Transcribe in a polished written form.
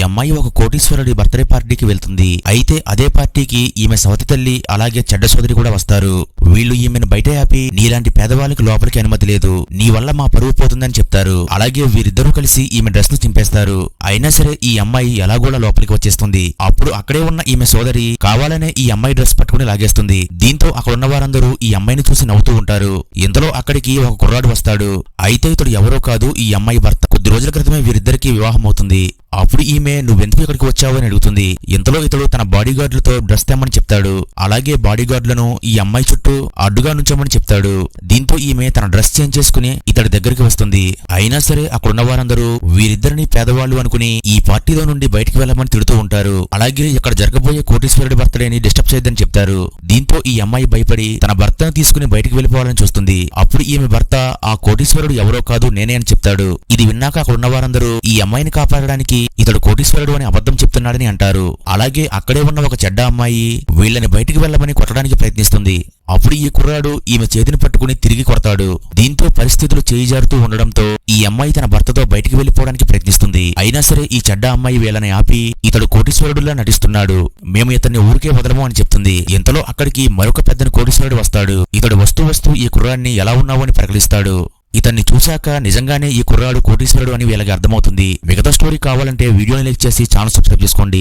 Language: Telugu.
అమ్మాయి ఒక కోటీశ్వరుడి బర్త్డే పార్టీకి వెళ్తుంది. అయితే అదే పార్టీకి ఈమె సవతి తల్లి అలాగే చెడ్డ సోదరి కూడా వస్తారు. వీళ్ళు ఈమెను బయట ఆపి నీలాంటి పేదవాళ్ళకి లోపలికి అనుమతి లేదు, నీ వల్ల మా పరువు పోతుందని చెప్తారు. అలాగే వీరిద్దరూ కలిసి ఈమె డ్రెస్ ను చింపేస్తారు. అయినా సరే ఈ అమ్మాయి ఎలాగోలా లోపలికి వచ్చేస్తుంది. అప్పుడు అక్కడే ఉన్న ఈమె సోదరి కావాలనే ఈ అమ్మాయి డ్రెస్ పట్టుకుని లాగేస్తుంది. దీంతో అక్కడ ఉన్న వారందరూ ఈ అమ్మాయిని చూసి నవ్వుతూ ఉంటారు. ఇంతలో అక్కడికి ఒక కుర్రాడు వస్తాడు. అయితే ఇతడు ఎవరో కాదు, ఈ అమ్మాయి భర్త. కొద్ది రోజుల క్రితమే వీరిద్దరికీ వివాహం అవుతుంది. అప్పుడు ఈమె నువ్వెందుకు ఇక్కడికి వచ్చావు అని అడుగుతుంది. ఇంతలో ఇతడు తన బాడీగార్డులతో డ్రెస్ తెమ్మని చెప్తాడు. అలాగే బాడీగార్డులను ఈ అమ్మాయి చుట్టూ అడ్డుగా నుంచోమని చెప్తాడు. దీంతో ఈమె తన డ్రెస్ చేంజ్ చేసుకుని ఇతడి దగ్గరికి వస్తుంది. అయినా సరే అక్కడున్న వారందరూ వీరిద్దరిని పేదవాళ్లు అనుకుని ఈ పార్టీలో నుండి బయటికి వెళ్లమని తిడుతూ ఉంటారు. అలాగే ఇక్కడ జరగబోయే కోటీశ్వరుడి బర్త్డేని డిస్టర్బ్ చేయొద్దని చెప్తారు. దీంతో ఈ అమ్మాయి భయపడి తన భర్తను తీసుకుని బయటికి వెళ్లిపోవాలని చూస్తుంది. అప్పుడు ఈమె భర్త ఆ కోటీశ్వరుడు ఎవరో కాదు నేనే అని చెప్తాడు. ఇది విన్నాక అక్కడ ఉన్న వారందరూ ఈ అమ్మాయిని కాపాడడానికి ఇతడు కోటీశ్వరుడు అని అబద్ధం చెప్తున్నాడని అంటారు. అలాగే అక్కడే ఉన్న ఒక చెడ్డ అమ్మాయి వీళ్ళని బయటికి వెళ్లమని కొట్టడానికి ప్రయత్నిస్తుంది. అప్పుడు ఈ కుర్రాడు ఈమె చేతిని పట్టుకుని తిరిగి కొడతాడు. దీంతో పరిస్థితులు చేయిజారుతూ ఉండడంతో ఈ అమ్మాయి తన భర్తతో బయటికి వెళ్లిపోవడానికి ప్రయత్నిస్తుంది. అయినా సరే ఈ చెడ్డ అమ్మాయి వీళ్ళని ఆపి ఇతడు కోటీశ్వరుడులా నటిస్తున్నాడు, మేము ఇతన్ని ఊరికే వదలము అని చెప్తుంది. ఇంతలో అక్కడికి మరొక పెద్ద కోటీశ్వరుడు వస్తాడు. ఇతడు వస్తూ ఈ కుర్రాడిని ఎలా ఉన్నావు అని ప్రకటిస్తాడు. ఇతన్ని చూశాక నిజంగానే ఈ కుర్రాడు కోటీశ్వరుడు అని వీళ్ళకి అర్థమవుతుంది. మిగతా స్టోరీ కావాలంటే వీడియోని లైక్ చేసి ఛానల్ సబ్స్క్రైబ్ చేసుకోండి.